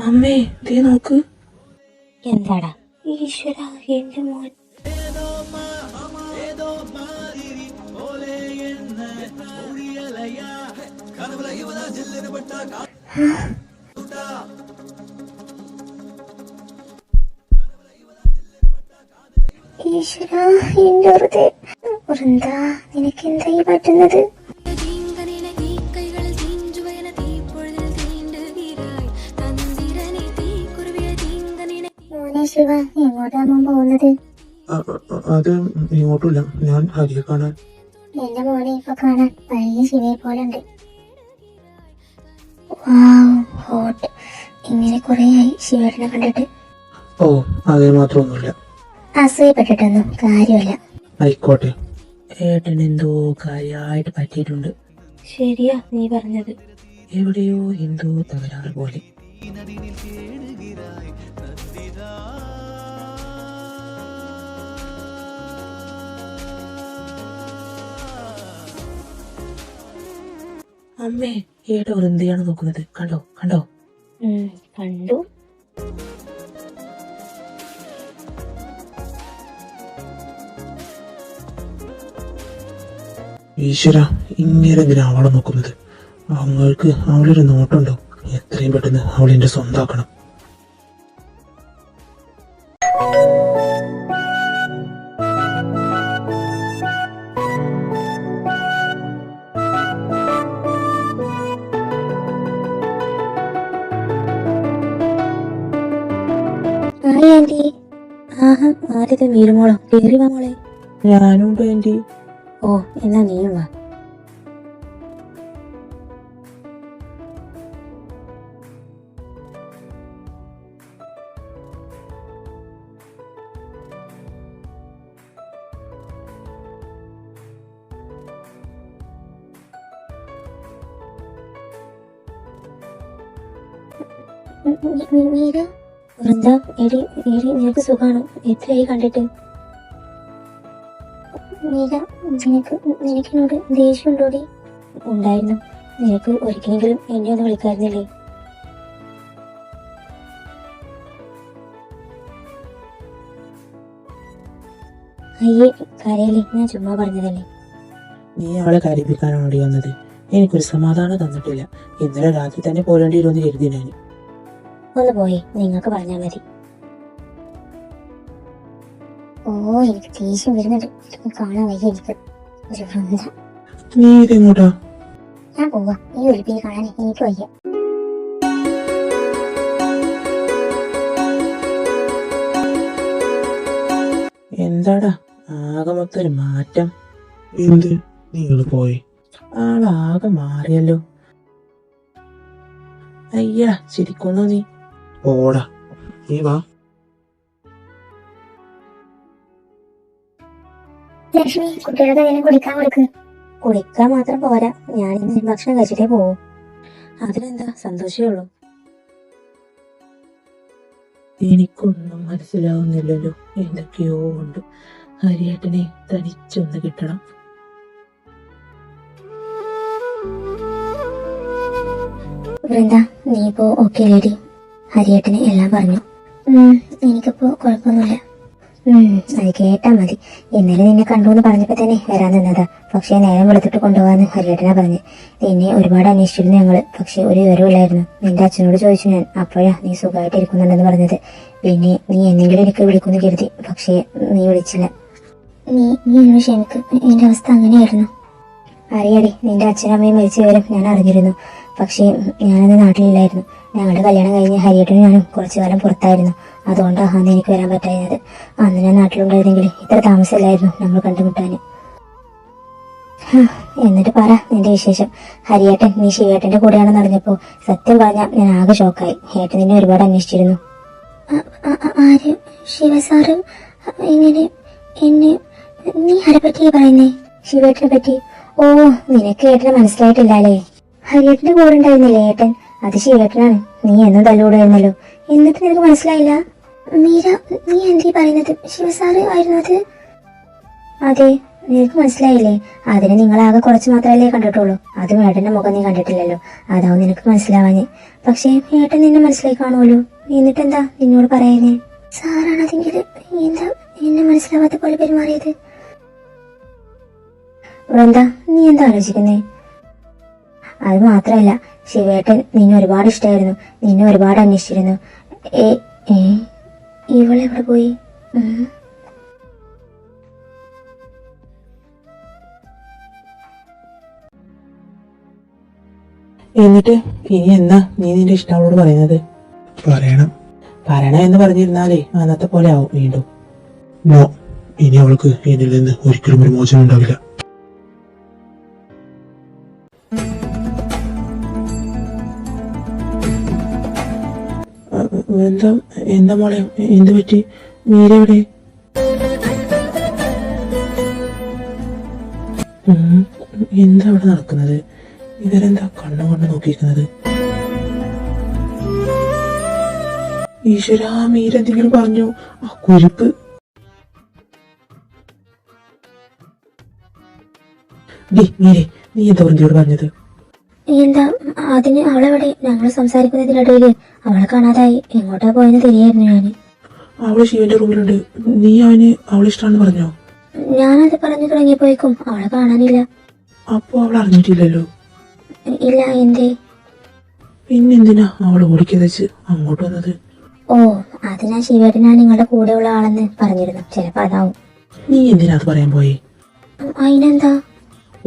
അമ്മേ ദേ നോക്ക്. എന്താടാ? ഈശ്വര, എന്റെ മോൻ. ഈശ്വര, എന്റെ വൃന്ദ, നിനക്കെന്തായി പറ്റുന്നത്? മോനെ ശിവ, എങ്ങോട്ടാകും പോകുന്നത്? അത് ഇങ്ങോട്ടില്ല, ഞാൻ ഹരിയെ കാണാൻ. എന്റെ മോനെ ഇപ്പൊ കാണാൻ പഴയ ശിവയെ പോലെ ഉണ്ട്. ഹോട്ട്. ഇങ്ങനെ കുറേയായി ശിവേട്ടനെ കണ്ടിട്ട്. ഓ, അതേ മാത്രമൊന്നുമില്ല. അസൂയപ്പെട്ടിട്ടൊന്നും കാര്യമില്ല. ആയിക്കോട്ടെ, ഏട്ടൻ എന്തോ കാര്യമായിട്ട് പറ്റിയിട്ടുണ്ട്. ശരിയാ നീ പറഞ്ഞത്. എവിടെയോ എന്തോ തകരാറ് പോലെ. അമ്മേ, ഏട്ട വൃന്ദയാണ് നോക്കുന്നത്. കണ്ടോ കണ്ടോ? കണ്ടു. ഈശ്വര, ഇങ്ങനെ എന്തിനാ അവളെ നോക്കുന്നത്? അവൾക്ക് അവളൊരു നോട്ടുണ്ടോ? എത്രയും പെട്ടെന്ന് അവളെന്റെ സ്വന്തമാക്കണം. ആദ്യത്തെ വീരുമോളോ? കേറി വാ മോളെ. ഞാനുണ്ട് ആന്റി. ഓ, എന്നാ നീയും വാ. മീര, വൃന്ദ, എടി എടി, നിനക്ക് സുഖാണോ? എത്രയായി കണ്ടിട്ട്? മീര, നിനക്കെന്നോട് ദേഷ്യമുണ്ടോടി? ഉണ്ടായിരുന്നു. നിനക്ക് ഒരിക്കലെങ്കിലും എന്നെ ഒന്ന് വിളിക്കായിരുന്നില്ലേ? അയ്യേ, കരയില്ലേ, ഞാൻ ചുമ്മാ പറഞ്ഞതല്ലേ. നീ അവളെ കരയിപ്പിക്കാനാണ് വേണ്ടി വന്നത്. എനിക്കൊരു സമാധാനം തന്നിട്ടില്ല. ഇന്നലെ രാത്രി തന്നെ പോരേണ്ടി വരുമെന്ന് കരുതി ഞാൻ. ഒന്ന് പോയി, നിങ്ങൾക്ക് പറഞ്ഞാൽ മതി. ഓ, എനിക്ക് ദേഷ്യം വരുന്നുണ്ട്. കാണാൻ വയ്യ എനിക്ക്. ഒരു വൃന്ദ. നീ ഇതെങ്ങോട്ടാ? ഞാൻ പോവാ. ഈ ഒലിപ്പിയെ കാണാൻ എനിക്ക് വയ്യ. എന്താടാ ആകെ മൊത്തം ഒരു മാറ്റം? എന്ത്? നിങ്ങൾ പോയി ആളാകെ മാറിയല്ലോ. അയ്യാ, ചിരിക്കുന്നോ നീ? ഓടാ, നീ വാ. ലക്ഷ്മി, കുട്ടികളുടെ കയ്യിലും കുടിക്കാൻ കൊടുക്ക്. കുടിക്കാൻ മാത്രം പോരാ, ഞാൻ ഇന്ന് ഭക്ഷണം കഴിച്ചിട്ടേ പോവും. അതിനെന്താ, സന്തോഷമേ ഉള്ളൂ. എനിക്കൊന്നും മനസ്സിലാവുന്നില്ലല്ലോ. എന്തൊക്കെയോ ഉണ്ട്. ഹരിയേട്ടനെ തനിച്ചൊന്ന് കിട്ടണം. വൃന്ദ, നീ ഇപ്പോ ഓക്കെ ലേഡി? ഹരിയേട്ടന് എല്ലാം പറഞ്ഞു. എനിക്കിപ്പോ കുഴപ്പമൊന്നുമില്ല. അത് കേട്ടാ മതി. ഇന്നലെ നിന്നെ കണ്ടുവെന്ന് പറഞ്ഞപ്പോ തന്നെ വരാൻ നിന്നതാ. പക്ഷെ നേരം വെളുത്തിട്ട് കൊണ്ടുപോകാന്ന് ഹരിയേട്ടനാ പറഞ്ഞു. നിന്നെ ഒരുപാട് അന്വേഷിച്ചിരുന്നു ഞങ്ങള്. പക്ഷെ ഒരു വിവരമില്ലായിരുന്നു. നിന്റെ അച്ഛനോട് ചോദിച്ചു ഞാൻ. അപ്പോഴാ നീ സുഖമായിട്ട് ഇരിക്കുന്നുണ്ടെന്ന് പറഞ്ഞത്. പിന്നെ നീ എന്തെങ്കിലും എനിക്ക് വിളിക്കുമെന്ന് കരുതി. പക്ഷെ നീ വിളിച്ചില്ല. നീ എന്നോട് ക്ഷമിക്ക്. എന്റെ അവസ്ഥ അങ്ങനെയായിരുന്നു. അറിയാടി, നിന്റെ അച്ഛനമ്മയും മരിച്ച വിവരം ഞാൻ അറിഞ്ഞിരുന്നു. പക്ഷേ ഞാനന്ന് നാട്ടിലില്ലായിരുന്നു. ഞങ്ങളുടെ കല്യാണം കഴിഞ്ഞ് ഹരിയേട്ടനും ഞാനും കുറച്ചു കാലം പുറത്തായിരുന്നു. അതുകൊണ്ടാണ് അന്ന് എനിക്ക് വരാൻ പറ്റായിരുന്നത്. അന്ന് ഞാൻ നാട്ടിലുണ്ടായിരുന്നെങ്കിൽ ഇത്ര താമസമില്ലായിരുന്നു നമ്മൾ കണ്ടുമുട്ടാന്. എന്നിട്ട് പറ നിന്റെ വിശേഷം. ഹരിയേട്ടൻ നീ ശിവേട്ടന്റെ കൂടെയാണെന്ന് അറിഞ്ഞപ്പോ സത്യം പറഞ്ഞാൽ ഞാൻ ആകെ ഷോക്കായി. ഏട്ടൻ നിന്നെ ഒരുപാട് അന്വേഷിച്ചിരുന്നു. ആര്? ശിവസാറ് എങ്ങനെ എന്നെ? നീ ആരെ പറ്റിയാ പറയുന്നേ? ശിവേട്ടനെ പറ്റി? ഓ, നിനക്ക് ഏട്ടനെ മനസ്സിലായിട്ടില്ലേ? ഹരിയേട്ടന്റെ കൂടെ ഉണ്ടായിരുന്നില്ലേ ഏട്ടൻ? അത് ശിവേട്ടനാണ്. നീ എന്നും തല്ലുകൂടായിരുന്നല്ലോ. എന്നിട്ട് നിനക്ക് മനസ്സിലായില്ല? മീര, നീ എന്തീ പറയുന്നത്? ശിവസാറ് ആയിരുന്നു അത്? അതെ, നിനക്ക് മനസ്സിലായില്ലേ? അതിന് നിങ്ങളാകെ കുറച്ച് മാത്രമല്ലേ കണ്ടിട്ടുള്ളൂ. അതും ഏട്ടന്റെ മുഖം നീ കണ്ടിട്ടില്ലല്ലോ, അതാവും നിനക്ക് മനസ്സിലാവാഞ്ഞ്. പക്ഷേ ഏട്ടൻ നിന്നെ മനസ്സിലായി കാണുമല്ലോ. എന്നിട്ടെന്താ നിന്നോട് പറയാനേ? സാറാണതെങ്കിൽ എന്താ എന്നെ മനസ്സിലാവാത്ത പോലെ പെരുമാറിയത്? വൃന്ദ, നീ എന്താ ആലോചിക്കുന്നേ? അത് മാത്രമല്ല, ശിവേട്ടൻ നിന്നെ ഒരുപാട് ഇഷ്ടമായിരുന്നു, നിന്നെ ഒരുപാട് അന്വേഷിച്ചിരുന്നു. ഇവളെവിടെ പോയി? എന്നിട്ട് ഇനി എന്നാ നീ നിന്റെ ഇഷ്ടം അവളോട് പറയുന്നത്? പറയണം എന്ന് പറഞ്ഞിരുന്നാലേ അന്നത്തെ പോലെ ആവും വീണ്ടും. നോ, ഇനി അവൾക്ക് എന്നിൽ നിന്ന് ഒരിക്കലും ഒരു മോചനം ഉണ്ടാവില്ല. എന്താ എന്താ മോളെ, എന്ത് പറ്റി? മീര എവിടെ? എന്താ അവിടെ നടക്കുന്നത്? ഇവരെന്താ കണ്ണു കൊണ്ട് നോക്കിയിരിക്കുന്നത്? ഈശ്വര, മീര എന്തെങ്കിലും പറഞ്ഞു? ആ കുരിപ്പ്. മീരെ, നീ എന്താ വൃന്ദയോട് പറഞ്ഞത്? എന്താ അതിന്? അവളെവിടെ? ഞങ്ങൾ സംസാരിക്കുന്നതിനിടയില് അവളെ കാണാതായി. എങ്ങോട്ടാ പോയെന്ന് തിരിയായിരുന്നു ഞാന്. അവള് ശിവന്റെ റൂമിലുണ്ട്. നീ അവന് അവളെ ഇഷ്ടമാണെന്ന് പറഞ്ഞോ? ഞാനത് പറഞ്ഞു തുടങ്ങിയപ്പോഴേക്കും അവളെ കാണാനില്ല. അപ്പൊ അവൾ അറിഞ്ഞിട്ടില്ലല്ലോ? ഇല്ല. എന്തേ? പിന്നെന്തിനാ അവൾ ഓടിക്കതച്ച് അങ്ങോട്ട് വന്നത്? ഓ, അത് ഞാൻ ശിവേട്ടനാ നിങ്ങളുടെ കൂടെയുള്ള ആളെന്ന് പറഞ്ഞിരുന്നു. ചിലപ്പോ അതാവും. നീ എന്തിനാ അത് പറയാൻ പോയി? അതിനെന്താ?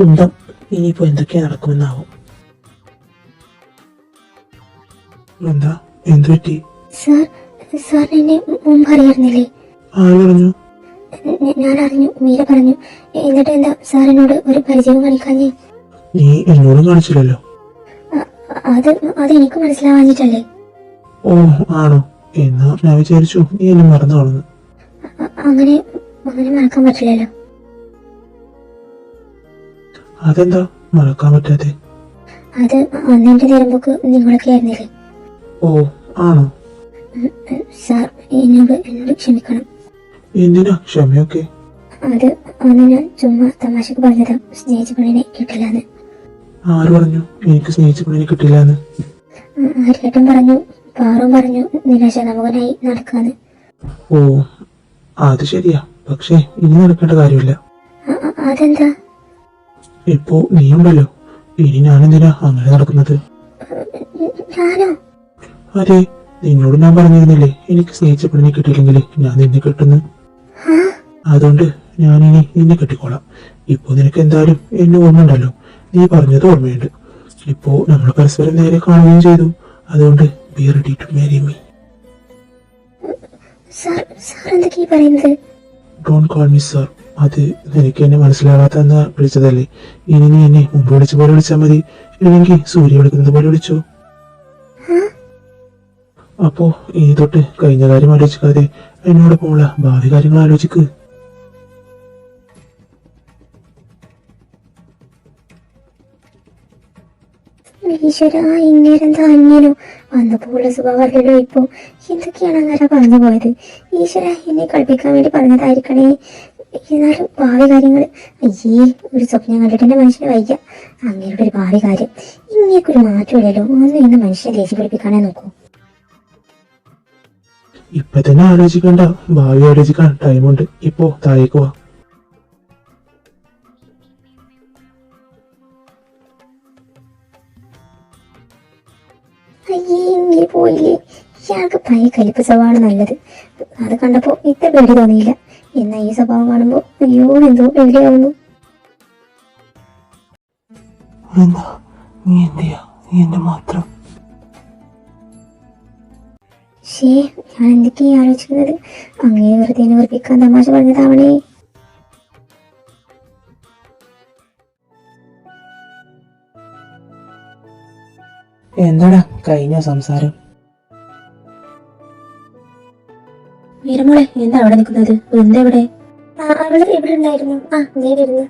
ഉണ്ടം, ഇനിയിപ്പോ എന്തൊക്കെയാ നടക്കുമെന്നാവും. എന്താ, എന്തു പറ്റി? സാർ എന്നെ മുമ്പ് അറിയായിരുന്നില്ലേ? ആര് പറഞ്ഞു? ഞാൻ അറിഞ്ഞു, മീര പറഞ്ഞു. എന്നിട്ട് എന്താ സാറിനോട് ഒരു പരിചയം കാണിക്കാഞ്ഞേ? നീ എന്നോട് കാണിച്ചില്ലല്ലോ. അത് എനിക്ക് മനസ്സിലാവാഞ്ഞിട്ടല്ലേ? ഓ, ആണോ? എന്നാ ഞാൻ വിചാരിച്ചു നീ എന്നെ മറന്നു കാണുന്നു. അങ്ങനെ മറക്കാൻ പറ്റില്ലല്ലോ. അതെന്താ മറക്കാൻ പറ്റാത്തെ? അത് അന്നെന്റെ തിരമ്പൊക്കെ നിങ്ങളൊക്കെ ആയിരുന്നില്ലേ? ഓ, ആണോ? സാർ എന്നോട് ക്ഷമിക്കണം. എന്തിനാ ക്ഷമയൊക്കെ? അത് അന്ന് ഞാൻ ചുമ്മാ തമാശക്ക് പറഞ്ഞതാ, സ്നേഹിച്ച പെണ്ണിനെ കിട്ടില്ലാന്ന്. ആര് പറഞ്ഞു എനിക്ക് സ്നേഹിച്ച പെണ്ണിനെ കിട്ടില്ലാന്ന്? ഹരിയേട്ടൻ പറഞ്ഞു, പാറും പറഞ്ഞു നിരാശാകാമുകനായി നടക്കാന്ന്. ഓ, അത് ശരിയാ. പക്ഷെ ഇനി നടക്കേണ്ട കാര്യമില്ല. അതെന്താ? ഇപ്പോ നീയുണ്ടല്ലോ, ഇനി ഞാനെന്തിനാ അങ്ങനെ നടക്കുന്നത്? ഞാനോ? അതെ, നിന്നോട് ഞാൻ പറഞ്ഞിരുന്നില്ലേ എനിക്ക് സ്നേഹിച്ച പെണ്ണിനെ കിട്ടിയില്ലെങ്കിൽ ഞാൻ നിന്നെ കിട്ടുന്നു. അതുകൊണ്ട് ഞാനിനി നിന്നെ കെട്ടിക്കോളാം. ഇപ്പൊ നിനക്ക് എന്തായാലും എന്നെ ഓർമ്മയുണ്ടല്ലോ, നീ പറഞ്ഞത് ഓർമ്മയുണ്ട്. ഇപ്പോ നമ്മൾ പരസ്പരം നേരെ കാണുകയും ചെയ്തു. അതുകൊണ്ട് be ready to marry me. Sir എന്തൊക്കെയാ പറയുന്നത്? Don't call me sir. അത് നിനക്ക് എന്നെ മനസ്സിലാവാത്ത വിളിച്ചതല്ലേ. ഇനി നീ എന്നെ മുമ്പ് വിളിച്ച പോലെ വിളിച്ചാൽ മതി, ഇല്ലെങ്കിൽ സൂര്യ വിളിക്കുന്നത് പോലെ വിളിച്ചോ. അപ്പോ ഇനി തൊട്ട് കഴിഞ്ഞ കാര്യം ആലോചിക്കാതെ എന്നോടൊപ്പമുള്ള ഭാവി കാര്യങ്ങൾ ആലോചിക്ക്. ഈശ്വര, ഇങ്ങേരെന്താ അന്യനോ? വന്നപ്പോഴുള്ള സ്വഭാവമല്ലല്ലോ ഇപ്പൊ. എന്തൊക്കെയാണ് അങ്ങനെ പറഞ്ഞു പോയത്? ഈശ്വര, എന്നെ കളിപ്പിക്കാൻ വേണ്ടി പറഞ്ഞതായിരിക്കണേ. എന്നാലും ഭാവി കാര്യങ്ങൾ, അയ്യേ, ഒരു സ്വപ്നം കണ്ടിട്ട് എന്റെ മനുഷ്യന് വയ്യ. അങ്ങനെയുള്ള ഒരു ഭാവി കാര്യം ഇങ്ങേക്കൊരു മാറ്റമില്ലല്ലോ. ഒന്നും ഇന്ന് മനുഷ്യനെ ദേഷ്യം പിടിപ്പിക്കാനേ നോക്കൂ. ഇപ്പൊ തന്നെ ആലോചിക്കണ്ട, ഭാവി ആലോചിക്കാൻ ടൈമുണ്ട്. ഇപ്പോ താഴേക്ക് വാ. അയ്യേ, ഇങ്ങനെ പോയില്ലേ? ഇയാൾക്ക് പഴയ കലിപ്പ് സ്വഭാവമാണ് നല്ലത്. അത് കണ്ടപ്പോ ഇത്ര പേടി തോന്നിയില്ല. എന്നാ ഈ സ്വഭാവം കാണുമ്പോ അയ്യോ എന്തോ പേടിയാവുന്നു. നീ എന്തിയാ? നീ എന്റെ മാത്രം. ഞാൻ എന്തൊക്കെയാ ആലോചിക്കുന്നത്? അങ്ങനെ വെറുതെ വെറുപ്പിക്കാൻ തമാശ പറഞ്ഞതാവണേ. എന്താടാ കഴിഞ്ഞ സംസാരം? മീരമോളെ, എന്താ അവിടെ നിൽക്കുന്നത്? എന്താ ഇവിടെ? അവള് ഇവിടെ ഉണ്ടായിരുന്നു. വരുന്നു.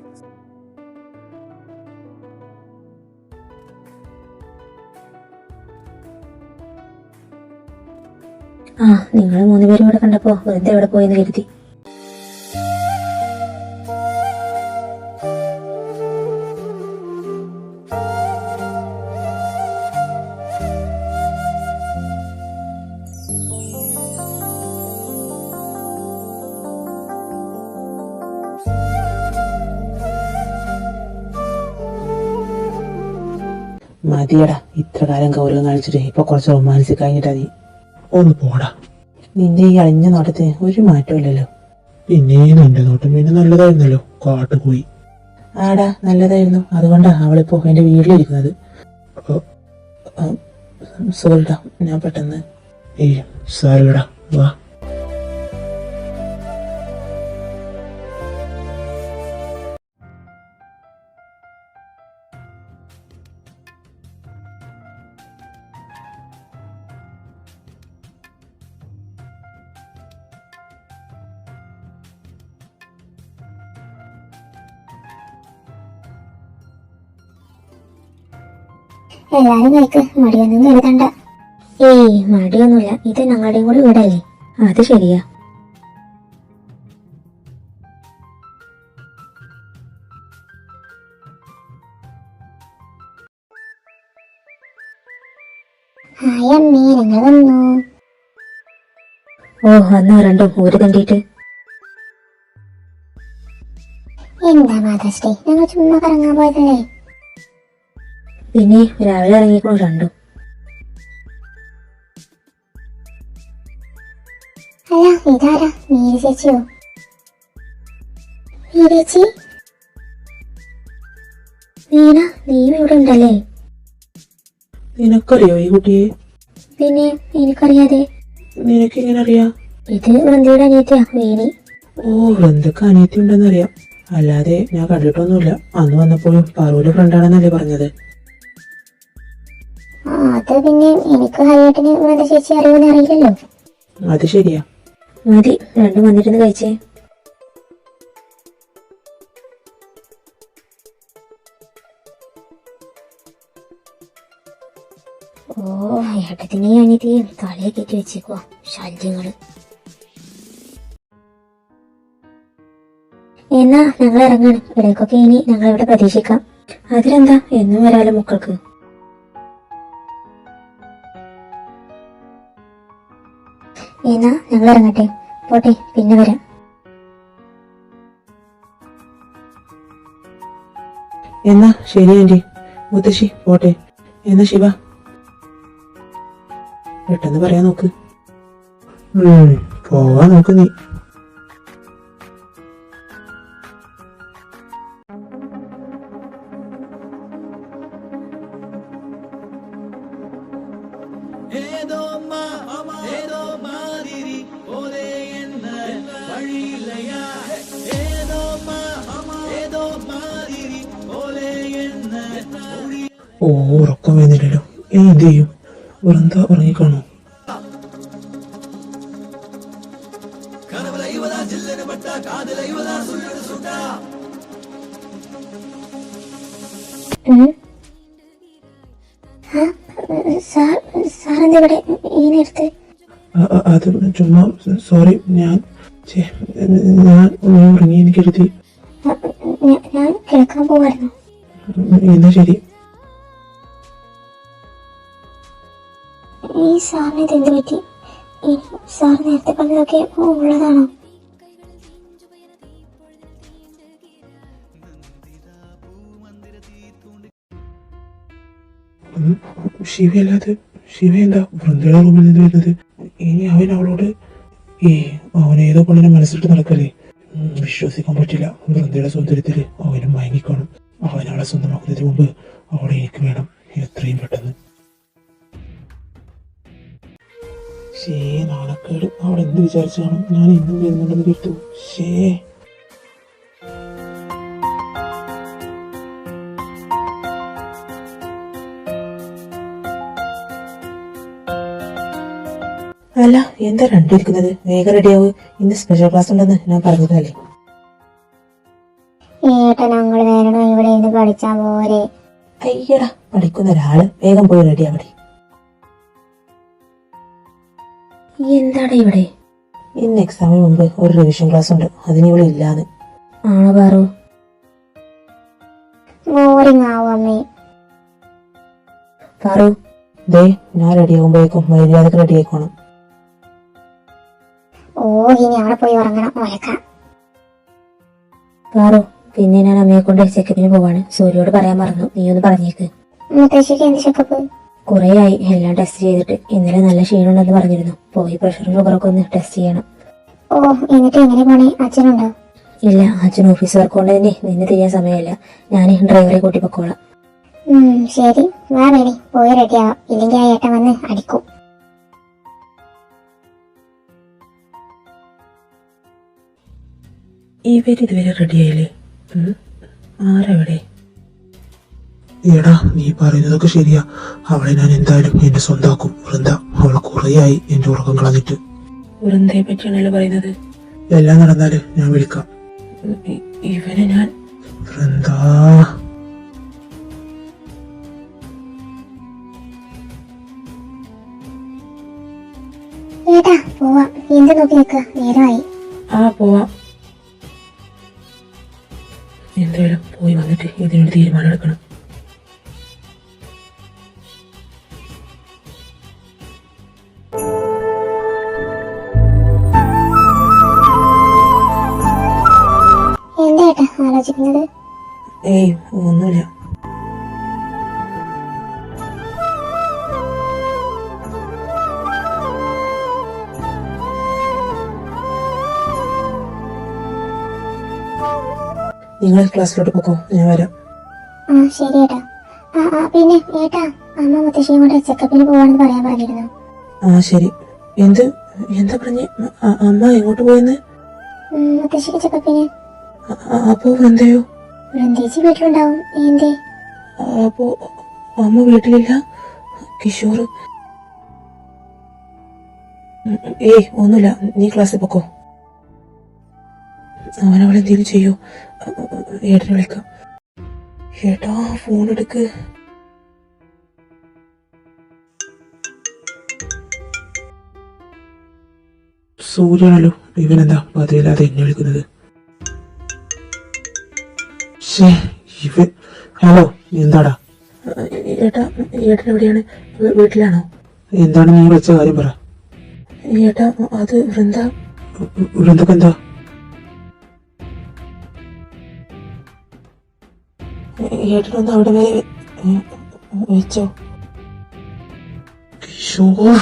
നിങ്ങൾ 3 പേരും ഇവിടെ കണ്ടപ്പോ വെറുതെ എവിടെ പോയെന്ന് കരുതി. മതിയടാ, ഇത്ര കാലം ഗൗരവം കാണിച്ചിട്ട് ഇപ്പൊ കുറച്ച് റൊമാൻസ് കഴിഞ്ഞിട്ടാ നീ. ഒന്ന് പോടാ. നിന്റെ ഈ അളിഞ്ഞ നോട്ടത്തിന് ഒരു മാറ്റമില്ലല്ലോ. പിന്നെ നിന്റെ നോട്ടം പിന്നെ നല്ലതായിരുന്നല്ലോ, കാട്ടുപോയി. ആടാ, നല്ലതായിരുന്നു. അതുകൊണ്ടാ അവളിപ്പോ എന്റെ വീട്ടിലിരിക്കുന്നത്. സോറിടാ, ഞാൻ പെട്ടെന്ന്. ഏയ് സാരമില്ലടാ, വാ. എല്ലാരും കഴിക്ക്, മടിയൊന്നും കരുതണ്ട. ഏയ് മടിയൊന്നുമില്ല, ഇത് ഞങ്ങളുടെയും കൂടി വീടല്ലേ. അത് ശരിയാ. ഹായ് അമ്മേ, ഞങ്ങൾ വന്നു. ഓ, വന്നോ രണ്ടും ഊര് തണ്ടിട്ട്. എന്താ മാതാശ്രീ, ഞങ്ങൾ ചുമ്മാ കറങ്ങാൻ പോയതല്ലേ. പിന്നെ രാവിലെ ഇറങ്ങിക്കണു രണ്ടും. അല്ല, ഇതാരാ? മീര ചേച്ചിയോ? മീരേച്ചി? വീണ, നീ ഇവിടെ ഉണ്ടല്ലേ? നിനക്കറിയോ ഈ കുട്ടിയെ? പിന്നെ എനിക്കറിയാതെ. നിനക്ക് എങ്ങനെ അറിയാം? ഇത് വൃന്ദയുടെ അനിയത്തിയാ, വേണി. ഓ, എന്തൊക്കെ അനിയത്തി ഉണ്ടെന്നറിയാം. അല്ലാതെ ഞാൻ കണ്ടിട്ടൊന്നുമില്ല. അന്ന് വന്നപ്പോഴും പാറുവിന്റെ ഫ്രണ്ടാണെന്നല്ലേ പറഞ്ഞത്. അത് പിന്നെ എനിക്ക് ഹരിയേട്ടന് വൃന്ദ ചേച്ചി അറിയുമെന്ന് അറിയില്ലല്ലോ. അത് ശരിയാ. മതി, രണ്ടും വന്നിരുന്ന് കഴിച്ചേ. ഓ, ഏട്ടത്തിനെയും അനിയത്തിയും തലയെ കയറ്റി വെച്ചേക്കുവാ ശല്യങ്ങള്. എന്നാ ഞങ്ങൾ ഇറങ്ങാണ്. ഇടയ്ക്കൊക്കെ ഇനി ഞങ്ങളിവിടെ പ്രതീക്ഷിക്കാം. അതിലെന്താ, എന്നും വരാലോ മക്കൾക്ക്. എന്നാ ഞങ്ങൾ ഇറങ്ങട്ടെ, പോട്ടെ, പിന്നെ വരാം. എന്നാ ശരി ആന്റി. മുത്തശ്ശി പോട്ടെ. എന്നാ ശിവ, പെട്ടെന്ന് പറയാൻ നോക്ക്. പോവാൻ നോക്ക് നീ. ഓ, ഉറക്കം വരുന്നില്ലല്ലോ. എന്ത് ചെയ്യും? വൃന്ദ ഉറങ്ങിക്കാണോ? സാറെന്തിവിടെ ഈ നേരത്ത്? അത് ചുമ്മാ, സോറി. ഞാൻ ഉറങ്ങി, എനിക്ക് എഴുതി. ഞാൻ കേൾക്കാൻ പോവായിരുന്നു. എന്നാ ശരി. ഈ സാറിന് ഇതെന്ത് പറ്റി? ഇനി സാർ നേരത്തെ പറഞ്ഞതൊക്കെ ഉള്ളതാണോ? ശിവയല്ലാതെ ശിവ എന്താ വൃന്ദയുടെ റൂമിൽ നിന്ന് വരുന്നത്? ഇനി അവളോട് അവനേതോ പെണ്ണിനെ മനസ്സിലിട്ട് നടക്കല്ലേ? വിശ്വസിക്കാൻ പറ്റില്ല. വൃന്ദയുടെ സൗന്ദര്യത്തില് അവനും മയങ്ങിക്കാണും. അവൻ അവളെ സ്വന്തമാക്കുന്നതിന് മുമ്പ് അവളെ എനിക്ക് വേണം, എത്രയും പെട്ടെന്ന്. നാണക്കേട്. അവൾ എന്ത് വിചാരിച്ചു കാണും? ഞാൻ ഇന്നും വരുന്നുണ്ടെന്ന് കേട്ടു. അല്ല, എന്താ രണ്ടും ഇരിക്കുന്നത്? വേഗം റെഡിയാവ്. ഇന്ന് സ്പെഷ്യൽ ക്ലാസ് ഉണ്ടെന്ന് ഞാൻ പറഞ്ഞതല്ലേ. ഞങ്ങൾ നേരണോ ഇവിടെ ഇരുന്ന് പഠിച്ചാ പോരെ? അയ്യടാ, പഠിക്കുന്ന ഒരാള് വേഗം പോയി റെഡിയാവടി. എന്താണ് ഇവിടെ? ഇന്ന് എക്സാമിന് മുമ്പ് ഒരു റിവിഷൻ ക്ലാസ് ഉണ്ട്, അതിന് ഇവിടെ ഇല്ലാന്ന്. ആണോ പാറു? ബോറിംഗ് ആവും അമ്മേ. പാറു, ദേ ഞാൻ റെഡിയാകുമ്പോഴേക്കും മര്യാദക്ക് റെഡി ആയിക്കോണം. ഓ, ഇനി അവിടെ പോയി ഉറങ്ങണം, വഴക്കാം. പാറു, പിന്നെ ഞാൻ അമ്മയെ കൊണ്ട് ചെക്കപ്പിന് പോവാണ്. സൂര്യോട് പറയാൻ മറന്നു, നീ ഒന്ന് പറഞ്ഞേക്ക്. മുത്തശ്ശിക്ക് എന്ത് ചെക്കപ്പ്? കുറേയായി എല്ലാം ടെസ്റ്റ് ചെയ്തിട്ട്. ഇന്നലെ നല്ല ക്ഷീണമുണ്ടെന്ന് പറഞ്ഞിരുന്നു. പോയി പ്രഷറും ഷുഗറൊക്കെ ഒന്ന് ടെസ്റ്റ് ചെയ്യണം. ഓ, എന്നിട്ട് എങ്ങനെ പോണേ? അച്ഛനുണ്ടോ? ഇല്ല, അച്ഛൻ ഓഫീസ് വർക്ക് കൊണ്ട് തന്നെ നിന്ന് തിരിയാൻ സമയമില്ല. ഞാൻ ഡ്രൈവറെ കൂട്ടി പൊക്കോളാം. ശരി, വാ വേണി, പോയി റെഡിയാവാം. ഇല്ലെങ്കിൽ ആ ഏട്ടൻ വന്ന് അടിക്കും. ഇവരിതുവരെ റെഡിയായില്ലേ? ആരവിടെ? എടാ, നീ പറയുന്നതൊക്കെ ശരിയാ. അവളെ ഞാൻ എന്തായാലും എന്റെ സ്വന്താക്കും. വൃന്ദ, അവൾ കുറേയായി എന്റെ ഉറക്കം കളഞ്ഞിട്ട്. വൃന്ദയെ പറ്റിയാണല്ലോ പറയുന്നത്. എല്ലാം നടന്നാല് ഞാൻ വിളിക്കാം. ഇവനെ ഞാൻ വൃന്ദ, ഏട്ടാ പോവാം. എന്ത് നോക്കി നിൽക്കുക? നേരമായി. പോവാം. എന്തായാലും പോയി വന്നിട്ട് ഇതിനൊരു തീരുമാനം എടുക്കണം. എന്താ ഏട്ടാ ആലോചിക്കുന്നത്? ഏയ്, ഒന്നുമില്ല. നിങ്ങൾ ക്ലാസ്സിലോട്ട് പോക്കോ, ഞാൻ വരാം. ശരി ഏട്ടാ. പിന്നെ ഏട്ടാ, അമ്മ മുത്തശ്ശിയും കൊണ്ട് ചെക്കപ്പിന് പോവാണെന്ന് പറയാൻ പറഞ്ഞിരുന്നു. ശരി. എന്താ പറഞ്ഞേ? അമ്മ എങ്ങോട്ട് പോയെന്ന്? മുത്തശ്ശിക്ക് ചെക്കപ്പിന്. അപ്പോ വൃന്ദയോ? വൃന്ദേച്ചി വീട്ടിലുണ്ടാവും. എന്തേ? അപ്പോ അമ്മ വീട്ടിലില്ല? കിഷോർ? ഏയ്, ഒന്നുമില്ല. നീ ക്ലാസ്സിൽ പൊക്കോ. അവനവളെന്തേലും ചെയ്യോ? ഏട്ടനെ വിളിക്കാം. ഏട്ടാ, ഫോൺ എടുക്ക്. സൂര്യാണല്ലോ. ഇവനെന്താ പതിവില്ലാതെ എന്നെ വിളിക്കുന്നത്? ഹലോ, എന്താടാ? ഏട്ടാ, ഏട്ടൻ എവിടെയാണ്? വീട്ടിലാണോ? എന്താണ് നീ വിളിച്ച കാര്യം? പറ. ഏട്ടാ, അത് വൃന്ദ. വൃന്ദക്ക് എന്താ? ഏട്ടനൊന്ന് അവിടെ വരെ വെച്ചോ. കിഷോർ,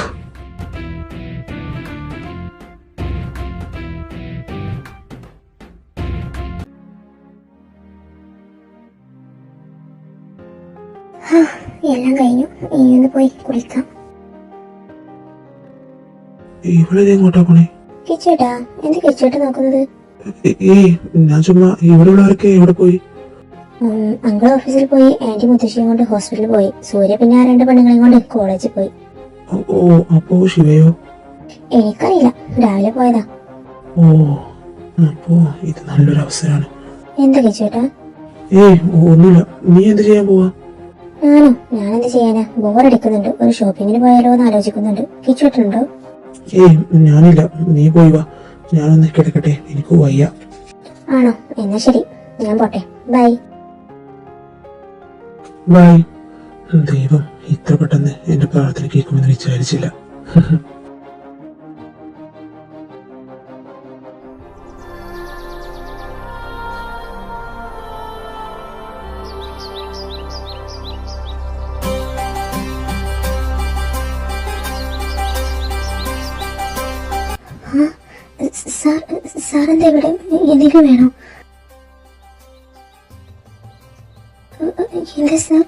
എല്ലാം കഴിഞ്ഞു. ഇനി പോയി കുളിക്കാം. ഇവിടെ എങ്ങോട്ടാ പോണേ? കിച്ചേട്ടാ, എന്ത് കിച്ചേട്ടാ നോക്കുന്നത്? ഏയ്, ഞാൻ ചുമ്മാ. ഇവിടെ ഉള്ളവരൊക്കെ എവിടെ പോയി? അങ്കിൾ ഓഫീസിൽ പോയി. ആന്റി മുത്തശ്ശിയും കൊണ്ട് ഹോസ്പിറ്റലിൽ പോയി. സൂര്യ പിന്നെ ആ 2 പെണ്ണുങ്ങളെയും കൊണ്ട് കോളേജിൽ പോയി. ഓ, അപ്പോ ശിവയോ? എനിക്കറിയില്ല, രാവിലെ പോയതാ. ഓ, അപ്പോ ഇത് നല്ലൊരു അവസരമാണ്. എന്താ കിച്ചേട്ടാ? ഏയ്, ഒന്നുമില്ല. നീ എന്ത് ചെയ്യാൻ പോവാ? ഞാനെന്ത് ചെയ്യാനാ? ബോറടിക്കുന്നുണ്ട്. ഒരു ഷോപ്പിങ്ങിന് പോയാലോ എന്ന് ആലോചിക്കുന്നുണ്ട്. കിച്ചേട്ടുണ്ടോ? ഏയ്, ഞാനില്ല. നീ പോയി വാ. ഞാനൊന്ന് കിടക്കട്ടെ, എനിക്ക് വയ്യ. ആണോ? എന്നാ ശരി, ഞാൻ പോട്ടെ. ബൈ. ബൈ. ദൈവം ഇത്ര പെട്ടെന്ന് എന്റെ പ്രാർത്ഥന കേൾക്കുമെന്ന് വിചാരിച്ചില്ല. സാറെന്താ ഇവിടെ? എന്തെങ്കിലും വേണോ? എന്താ സാർ?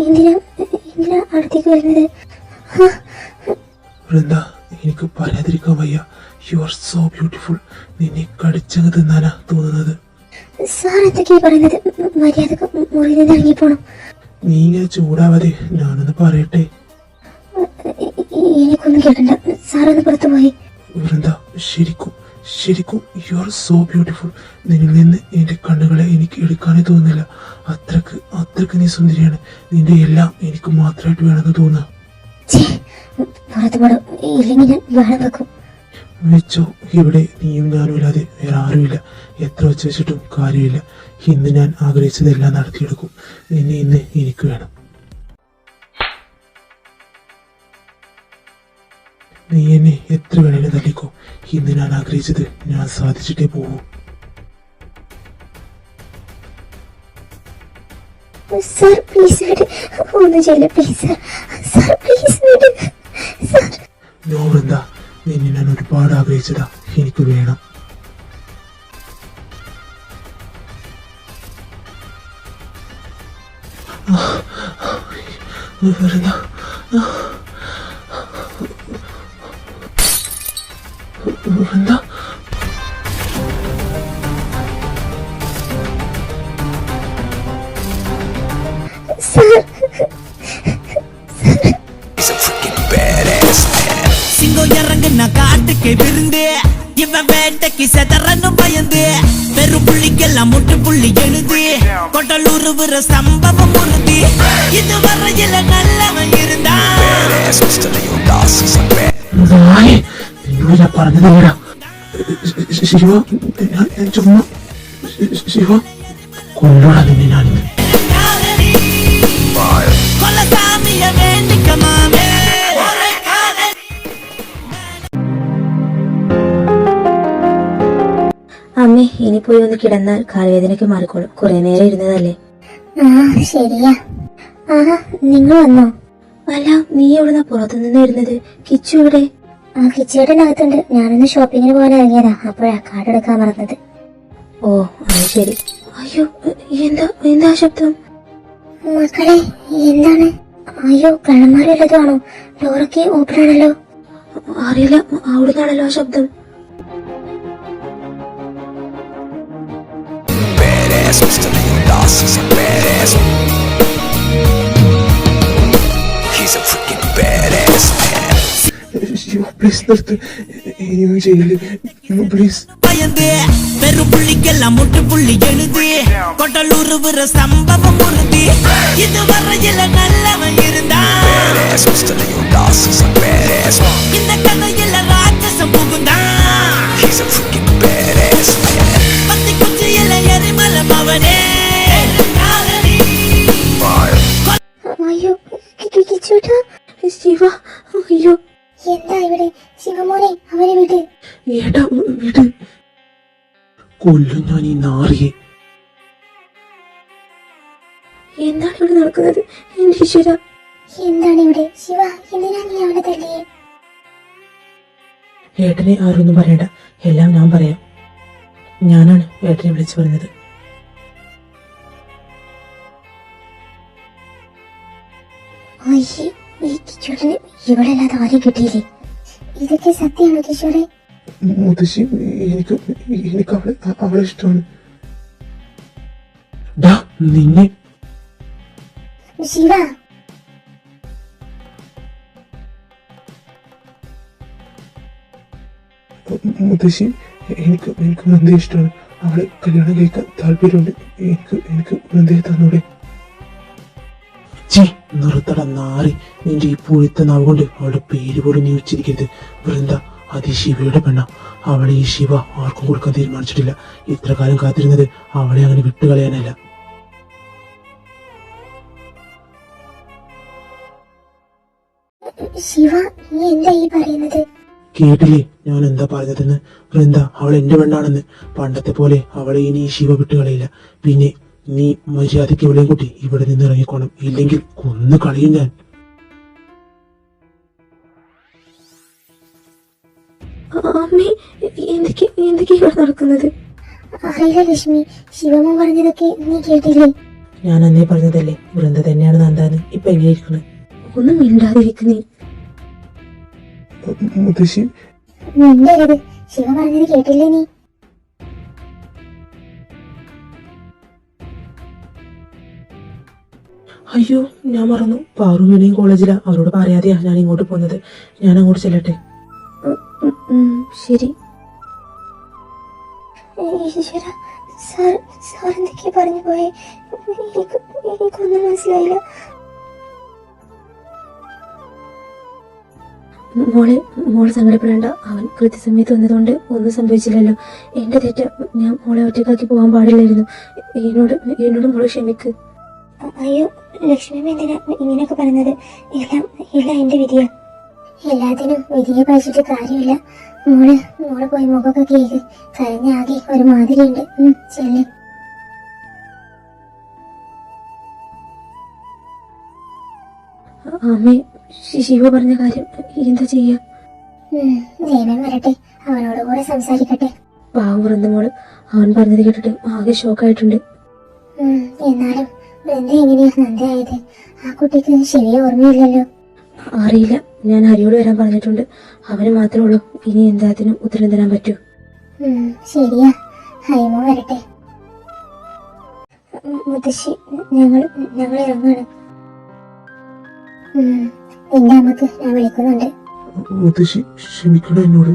എന്തിനാ അടുത്തേക്ക് വരുന്നത്? വൃന്ദ, എനിക്ക് പറയാതിരിക്കാൻ വയ്യ. You are so beautiful. നിന്നെ കടിച്ചങ്ങ് തിന്നാനാ തോന്നുന്നത്. സാർ എന്തൊക്കെയാ പറയുന്നത്? മര്യാദക്ക് മുറിയിൽ നിന്ന് ഇറങ്ങിപ്പോണം. നീ ഇങ്ങനെ ചൂടാവാതെ ഞാനൊന്ന് പറയട്ടെ. എനിക്കൊന്നും കേൾക്കണ്ട. സാറൊന്ന് പുറത്തു പോയി. വൃന്ദ, ശരിക്കും യു ആർ സോ ബ്യൂട്ടിഫുൾ. നിന്നിൽ നിന്ന് എന്റെ കണ്ണുകളെ എനിക്ക് എടുക്കാനേ തോന്നുന്നില്ല. അത്രക്ക് നീ സുന്ദരിയാണ്. നിന്റെ എല്ലാം എനിക്ക് മാത്രമായിട്ട് വേണമെന്ന് തോന്നുക. പുറത്തു പോടും, ഇല്ലെങ്കിൽ ഞാൻ ബഹളം വെക്കും. വെച്ചോ. ഇവിടെ നീയും ഞാനും ഇല്ലാതെ വേറെ ആരുമില്ല. എത്ര വെച്ചിട്ടും കാര്യമില്ല. ഇന്ന് ഞാൻ ആഗ്രഹിച്ചതെല്ലാം നടത്തിയെടുക്കും. നിന്നെ ഇന്ന് എനിക്ക് വേണം. നീ എന്നെ എത്ര വേണേലും തല്ലിക്കോ. ഇന്ന് ഞാൻ ആഗ്രഹിച്ചത് ഞാൻ സാധിച്ചിട്ടേ പോകൂ. സാർ പ്ലീസ് വിട്, ഒന്നും ചെയ്യില്ല പ്ലീസ് സാർ. സാർ പ്ലീസ് വിട് സാർ. നോ വൃന്ദ, നിന്നെ ഞാൻ ഒരുപാട് ആഗ്രഹിച്ചതാ, എനിക്ക് വേണം. വൃന്ദ, വൃന്ദ, സാർ சிங்கம் இறங்குன காட்டுக்கு விருந்து இவன் வேட்டைக்கு செதறன்னு பயந்து பெரும் புள்ளிக்கெல்லாம் முட்டு புள்ளி எழுது கொட்டலூருவுற சம்பவம் உறுதி இதுவரையில நல்லவன் இருந்தான். നായേ, നിന്നോട് ഞാൻ പറഞ്ഞതല്ലടാ. ശിവ, ഞാൻ ചുമ്മാ ശിവ കൊല്ലടാ നിന്നെ ഞാനിന്ന്. கொலசாமிய வேண்டிக்க மாமே. അമ്മേ ഇനി പോയി ഒന്ന് കിടന്നാൽ കാൽവേദനയ്ക്ക് മാറിക്കോളും. കുറെ നേരം ഇരുന്നതല്ലേ. ആ ശരിയാ. ആഹാ നിങ്ങൾ വന്നോ? അല്ല, നീ എവിടുന്നാ പുറത്തുനിന്ന് വരുന്നത്? കിച്ചു ഇവിടെ? ആ കിച്ചേട്ടനകത്തുണ്ട്. ഞാനൊന്ന് ഷോപ്പിങ്ങിന് പോകാൻ ഇറങ്ങിയതാ, അപ്പോഴാ കാർഡ് എടുക്കാൻ മറന്നത്. ഓ അത് ശരി. അയ്യോ, എന്താ ശബ്ദം? മക്കളെ എന്താണ്? അയ്യോ കള്ളന്മാരുള്ളതാണോ? ഡോറൊക്കെ ഓപ്പൺ ആണല്ലോ. അറിയില്ല, അവിടുന്നാണല്ലോ ആ ശബ്ദം. ശിവ പ്ലീസ് നിർത്ത്, ഇനിയൊന്നും ചെയ്യില്ല പ്ലീസ്. பயந்து பெரும் புள்ளிக்கெல்லாம் முட்டு புள்ளி எழுது கொட்டலூருவுற சம்பவம் உறுதி இதுவரையில நல்லவன் இருந்தான். இந்த கதையில ராட்சசம் புகுந்தான். பத்தி குச்சியில எரிமலம் அவனே. അയ്യോ കിച്ചൂട്ടാ. ശിവ, അയ്യോ എന്താ ഇവിടെ? ശിവമോനെ അവരെ വിട്. ഏട്ടാ വിട്, കൊല്ലും ഞാൻ ഈ നാറിയെ. എന്താണ് ഇവിടെ നടക്കുന്നത്? എന്റെ ഈശ്വര, എന്താണ് ഇവിടെ? ശിവ എന്തിനാ നീ അവനെ തല്ലിയേ? ഏട്ടനെ ആരൊന്നും പറയണ്ട, എല്ലാം ഞാൻ പറയാം. ഞാനാണ് ഏട്ടനെ വിളിച്ചു പറഞ്ഞത്. അയ്യേ ഈ കിച്ചൂട്ടിന് ഇവളല്ലാതെ ആരെയും കിട്ടിയില്ലേ? ഇതൊക്കെ സത്യമാണോ കിഷോറെ? മുത്തശ്ശി, എനിക്ക് അവളെ ഇഷ്ടമാണ്. ഡാ നിന്നെ. ശിവ മുത്തശ്ശി, എനിക്ക് വൃന്ദയെ ഇഷ്ടമാണ്. അവളെ കല്യാണം കഴിക്കാൻ താല്പര്യമുണ്ട്. എനിക്ക് വൃന്ദയെ തന്നൂടെ? ചി നിർത്തട നാറി, നിന്റെ ഈ പുഴുത്ത നാവ് കൊണ്ട് അവളുടെ പേര് പോലും നീ ഉച്ചരിക്കരുത്. വൃന്ദ അത് ഈ ശിവയുടെ പെണ്ണ. അവളെ ഈ ശിവ ആർക്കും കൊടുക്കാൻ തീരുമാനിച്ചിട്ടില്ല. ഇത്ര കാലം കാത്തിരുന്നത് അവളെ അങ്ങനെ വിട്ടുകളയാനല്ല. ശിവ നീ എന്താ ഈ പറയുന്നത്? കേട്ടില്ലേ ഞാൻ എന്താ പറഞ്ഞതെന്ന്? വൃന്ദ അവൾ എന്റെ പെണ്ണാണെന്ന്. പണ്ടത്തെ പോലെ അവളെ ഇനി ഈ ശിവ വിട്ടുകളയില്ല. പിന്നെ നീ മര്യാദയ്ക്ക് ഇവിടെയും കൂട്ടി ഇവിടെ നിന്ന് ഇറങ്ങിക്കോണം, ഇല്ലെങ്കിൽ കൊന്നു കളയും ഞാൻ. അമ്മേ എന്തൊക്കെ ഇവിടെ നടക്കുന്നത്? അറിയില്ല ലക്ഷ്മി, ശിവമോൻ പറഞ്ഞതൊക്കെ നീ കേട്ടില്ലേ? ഞാൻ അന്നേ പറഞ്ഞതല്ലേ വൃന്ദ തന്നെയാണ് നന്ദാന്ന്. ഇപ്പൊ എങ്ങനെയിരിക്കണ്? ഒന്നും മിണ്ടാതിരിക്കുന്നേ. മുത്തശ്ശി, മിണ്ടരുത്. ശിവ പറഞ്ഞത് കേട്ടില്ലേ നീ? അയ്യോ ഞാൻ മറന്നു. പാറുവിനെയും കോളേജിലാ. അവരോട് പറയാതെയാ ഞാൻ ഇങ്ങോട്ട് പോകുന്നത്. ഞാൻ അങ്ങോട്ട് ചെല്ലട്ടെ? ശരി. ഈശ്വര, സാർ എന്തൊക്കെയാ പറഞ്ഞു പോയെ? എനിക്കൊന്നും മനസ്സിലായില്ല. മോളെ സങ്കടപ്പെടേണ്ട. അവൻ കൃത്യസമയത്ത് വന്നതുകൊണ്ട് ഒന്നും സംഭവിച്ചില്ലല്ലോ. എന്റെ തെറ്റ. ഞാൻ മോളെ ഒറ്റക്കാക്കി പോകാൻ പാടില്ലായിരുന്നു. എന്നോട് മോളെ ക്ഷമിക്ക്. അയ്യോ ലക്ഷ്മി എന്തിനാ ഇങ്ങനെയൊക്കെ പറയുന്നത്? എല്ലാം എന്റെ വിധിയാ. എല്ലാത്തിനും വിധിയെ പഴിച്ചിട്ട് കാര്യമില്ല. മോള് പോയി മുഖമൊക്കെ കേക്ക്. കരഞ്ഞാകെ ഒരു മാതിരിയുണ്ട്. ചെല്ലി. അമ്മേ, ശിവ പറഞ്ഞ കാര്യം എന്താ ചെയ്യാ? ദേവൻ വരട്ടെ, അവനോട് കൂടെ സംസാരിക്കട്ടെ. പാവം വൃന്ദമോള് അവൻ പറഞ്ഞത് കേട്ടിട്ട് ആകെ ഷോക്കായിട്ടുണ്ട്. എന്നാലും വൃന്ദ എങ്ങനെയാ നന്ദയായത്? ആ കുട്ടിക്ക് ശരിയെ ഓർമ്മയില്ലല്ലോ. അറിയില്ല, ഞാൻ ഹരിയോട് വരാൻ പറഞ്ഞിട്ടുണ്ട്. അവന് മാത്രമേ ഉള്ളൂ ഇനി എന്താത്തിനും ഉത്തരം തരാൻ പറ്റൂ. ശരിയാ, ഹൈമോ വരട്ടെ. മുത്തശ്ശി, ഞങ്ങൾ ഇറങ്ങാണ്. നിന്റെ അമ്മക്ക് ഞാൻ വിളിക്കുന്നുണ്ട്. മുത്തശ്ശി ക്ഷമിക്കണം എന്നോട്.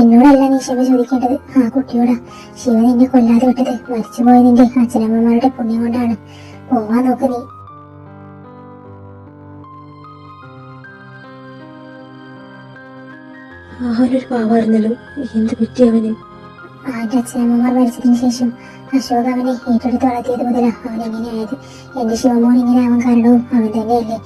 എന്നോടല്ല നീ ക്ഷമ ചോദിക്കേണ്ടത്, ആ കുട്ടിയോടാ. ശിവ നിന്നെ കൊല്ലാതെ വിട്ടത് മരിച്ചുപോയ നിന്റെ അച്ഛനമ്മമാരുടെ പുണ്യം കൊണ്ടാണ്. പോവാൻ നോക്ക് നീ. അവനൊരു പാവായിരുന്നല്ലോ, എന്ത് പറ്റി അവന്? അവന്റെ അച്ഛനമ്മമാർ മരിച്ചതിന് ശേഷം അശോക് അവനെ ഏറ്റെടുത്ത് വളർത്തിയത് മുതലാ അവൻ എങ്ങനെയായത്. എന്റെ ശിവമോൻ ഇങ്ങനെ ആവാൻ കാരണവും അവൻ തന്നെയല്ലേ.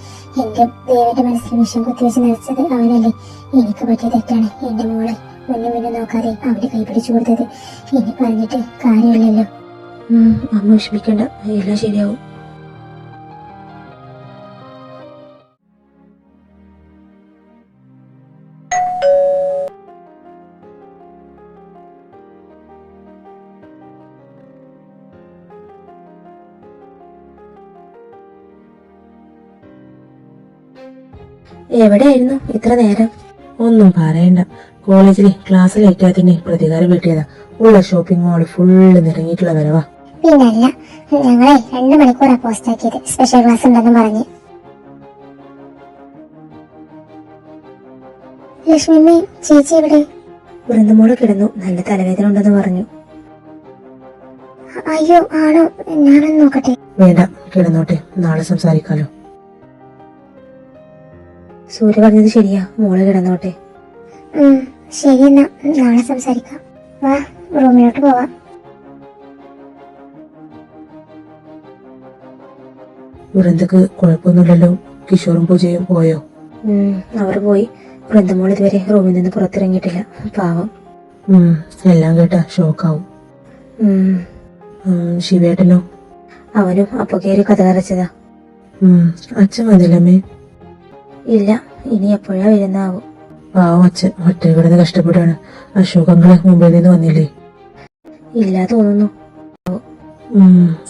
എന്റെ ദേവന്റെ മനസ്സിൽ വിഷം കുത്തിവെച്ച് നിറച്ചത് അവനല്ലേ. എനിക്ക് പറ്റിയ തെറ്റാണ്. എന്റെ മോളെ മുന്നും നോക്കാതെ അവന്റെ കൈ പിടിച്ചു കൊടുത്തത്. ഇനി പറഞ്ഞിട്ട് കാര്യമില്ലല്ലോ. അമ്മ വിഷമിക്കണ്ട, എല്ലാം ശരിയാവും. എവിടെയായിരുന്നു ഇത്ര നേരം? ഒന്നും പറയണ്ട, കോളേജിലെ ക്ലാസ് ലേറ്റാത്തിന് പ്രതികാരം കിട്ടിയതാ. ഉള്ള ഷോപ്പിംഗ് മാള് ഫുള്ള് നിറങ്ങിയിട്ടുള്ള വരവാ. പിന്നല്ല, ഞങ്ങളെ 2 മണിക്കൂറാ പോസ്റ്റ് ആക്കിയത്, സ്പെഷ്യൽ ക്ലാസ് ഉണ്ടെന്ന് പറഞ്ഞ്. ലക്ഷ്മിയമ്മേ, ചേച്ചി എവിടെ? വൃന്ദമോള് കിടന്നു, നല്ല തലവേദന ഉണ്ടെന്ന് പറഞ്ഞു. അയ്യോ, ആണോ? ഞാനൊന്ന് നോക്കട്ടെ. വേണ്ട, കിടന്നോട്ടെ, നാളെ സംസാരിക്കാലോ. സൂര്യ പറഞ്ഞത് ശരിയാ, മോള് കിടന്നോട്ടെ. ശരി, എന്നാ നാളെ സംസാരിക്കാം. വാ, റൂമിലോട്ട് പോവാം. വൃന്ദക്ക് കുഴപ്പമൊന്നുമില്ലല്ലോ? കിഷോറും പൂജയും പോയോ? അവർ പോയി. വൃന്ദമോൾ ഇതുവരെ റൂമിൽ നിന്ന് പുറത്തിറങ്ങിയിട്ടില്ല, പാവം. എല്ലാം കേട്ടാ ഷോക്കാവും. ശിവേട്ടനോ? അവനും അപ്പൊ കയറി കഥ കരച്ചതാ. അച്ഛൻ വന്നില്ലമ്മേ? ഇല്ല, ഇനി എപ്പോഴാ വരുന്നാവും. പാവം അച്ഛൻ ഒറ്റ കിടന്ന് കഷ്ടപ്പെടാണ്. അശോകങ്ങള് മുമ്പിൽ നിന്ന് വന്നില്ലേ? ഇല്ല തോന്നുന്നു.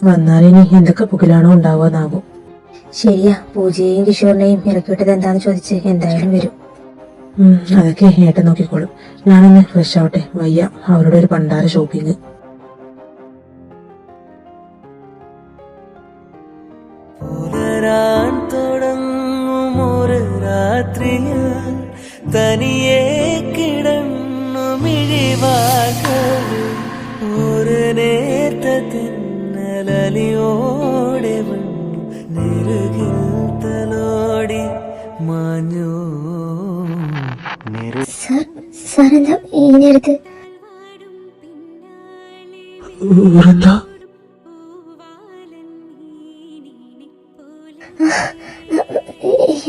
വന്നാലിനി എന്തൊക്കെ പുകിലാണോ ഉണ്ടാവുകയെന്നാകും. ശരിയാ, പൂജയെയും കിഷോറിനെയും ഇറക്കിവിട്ടത് എന്താന്ന് ചോദിച്ച് എന്തായാലും വരും. അതൊക്കെ ഏട്ടൻ നോക്കിക്കോളും. ഞാനൊന്ന് ഫ്രഷ് ആവട്ടെ, വയ്യ അവരുടെ ഒരു പണ്ടാര ഷോപ്പിംഗ്. പുലരാൻ തുടങ്ങും ഒരു രാത്രിയിൽ തനിയെ കിടന്നു മിഴിവാകൾ ഒരു നേർത്ത തിന്നലലിയോടെ വന്നു നെരുകിൽ തലോടി മാഞ്ഞോ. സാർ എന്താ ഈ നേരത്ത്? വൃന്ദ,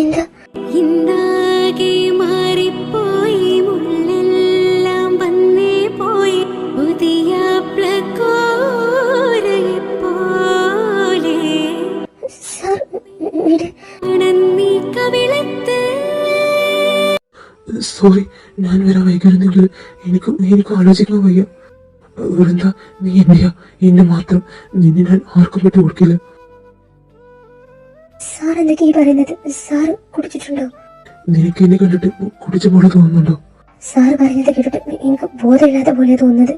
എന്താ? ഇന്നാകെ മാറിപ്പോയി, മുള്ളെല്ലാം വന്നേ പോയി, പുതിയ പോലെ സാർ വീട് നീ കവിളത്ത്. സോറി, ഞാൻ വരാൻ വൈകിരുന്നെങ്കിൽ എനിക്ക് ആലോചിക്കാൻ വയ്യ. വൃന്ദ, നീ എന്റെയാ, എന്നെ മാത്രം. നിന്നെ ഞാൻ ആർക്കും വിട്ടു കൊടുക്കില്ല. സാർ എന്തൊക്കെയാ പറയുന്നത്? സാർ കുടിച്ചിട്ടുണ്ടോ? നിനക്ക് എന്നെ കണ്ടിട്ട് കുടിച്ച പോലെ തോന്നുന്നുണ്ടോ? സാർ പറയുന്നത് കേട്ടിട്ട് എനിക്ക് ബോധമില്ലാത്ത പോലെ തോന്നുന്നത്.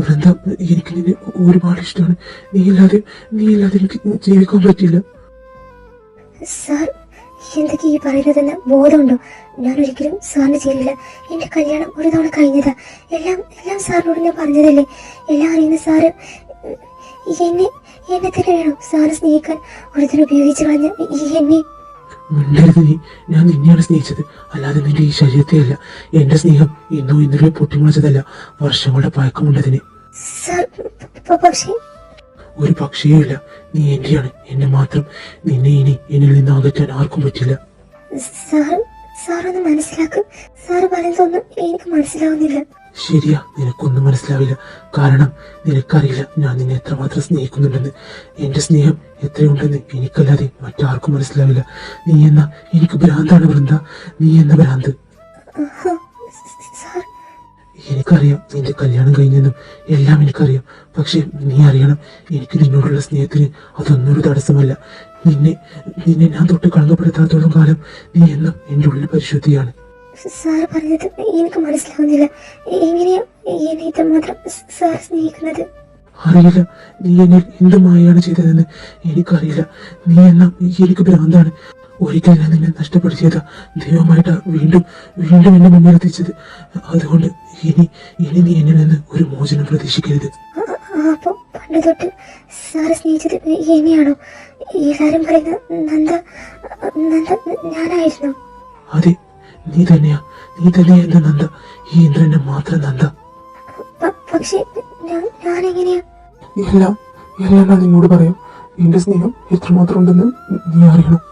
വൃന്ദ, എനിക്ക് നിന്നെ ഒരുപാട് ഇഷ്ടമാണ്. നീയില്ലാതെ എനിക്ക് ജീവിക്കാൻ പറ്റില്ല. സാർ എന്തൊക്കെയാ ഈ പറയുന്നതെന്ന് ബോധമുണ്ടോ? ഞാൻ ഒരിക്കലും സാറിന് ചെയ്യില്ല. എന്റെ കല്യാണം ഒരു തവണ കഴിഞ്ഞതാ. എല്ലാം സാറിനോട് ഞാൻ പറഞ്ഞതല്ലേ. എല്ലാം അറിയുന്ന സാറ് എന്നെ തന്നെ വേണം സാറ് സ്നേഹിക്കാൻ. ഒരുത്തരം ഉപയോഗിച്ച് കളഞ്ഞ എന്നെ. മിണ്ടരുത് നീ. ഞാൻ നിന്നെയാണ് സ്നേഹിച്ചത്, അല്ലാതെ നിന്റെ ഈ ശരീരത്തെയല്ല. എന്റെ സ്നേഹം ഇന്നോ ഇന്നലെ പൊട്ടിമുളച്ചതല്ല, വർഷങ്ങളുടെ പഴക്കമുള്ളതിന്. സാർ പക്ഷേ ഒരു പക്ഷേയില്ല. നീ എന്റെയാണ്, എന്നെ മാത്രം. നിന്നെ ഇനി എന്നിൽ നിന്ന് അകറ്റാൻ ആർക്കും പറ്റില്ല. സാർ സാറൊന്ന് മനസ്സിലാക്കും. സാറ് പറയുന്നതൊന്നും എനിക്ക് മനസ്സിലാവുന്നില്ല. ശരിയാ, നിനക്കൊന്നും മനസ്സിലാവില്ല. കാരണം നിനക്കറിയില്ല ഞാൻ നിന്നെ എത്രമാത്രം സ്നേഹിക്കുന്നുണ്ടെന്ന്. എന്റെ സ്നേഹം എത്രയുണ്ടെന്ന് എനിക്കല്ലാതെ മറ്റാർക്കും മനസ്സിലാവില്ല. നീ എന്ന എനിക്ക് ഭ്രാന്താണ് വൃന്ദ, നീ എന്ന ഭ്രാന്ത്. സാർ, എനിക്കറിയാം നിന്റെ കല്യാണം കഴിഞ്ഞെന്നും എല്ലാം എനിക്കറിയാം. പക്ഷെ നീ അറിയണം, എനിക്ക് നിന്നോടുള്ള സ്നേഹത്തിന് അതൊന്നും ഒരു തടസ്സമല്ല. നിന്നെ ഞാൻ തൊട്ട് കളങ്കപ്പെടുത്താത്തോളം കാലം നീ എന്നും എന്റെ ഉള്ളിൽ പരിശുദ്ധിയാണ്. സാറ് പറഞ്ഞത് എനിക്ക് മനസ്സിലാവുന്നില്ല. എങ്ങനെയാ എന്നെ ഇത്രമാത്രം സാർ സ്നേഹിക്കുന്നത്? അറിയില്ല, നീ എന്നിൽ എന്ത് മായാണ് ചെയ്തതെന്ന് എനിക്കറിയില്ല. നീ എന്ന എനിക്ക് ഭ്രാന്താണ്. ഒരിക്കൽ ഞാൻ നിന്നെ നഷ്ടപ്പെടുത്തിയത് ദൈവമായിട്ടാ വീണ്ടും വീണ്ടും എന്നെ മുന്നിലെത്തിച്ചത്. അതുകൊണ്ട് ഇനി നീ എന്നിൽ നിന്ന് ഒരു മോചനം പ്രതീക്ഷിക്കരുത്. അപ്പൊ പണ്ട് തൊട്ട് സാറ് സ്നേഹിച്ചത് എന്നെയാണോ? എല്ലാരും പറയുന്ന നന്ദ ഞാനായിരുന്നു. അതെ, നീ തന്നെയാ എന്റെ നന്ദ, ഈ ഇന്ദ്രന്റെ മാത്രം നന്ദ. പക്ഷെ ഞാനെങ്ങനെയാ? എല്ലാം ഞാൻ നിന്നോട് പറയാം. എന്റെ സ്നേഹം എത്രമാത്രം ഉണ്ടെന്ന് നീ അറിയണം.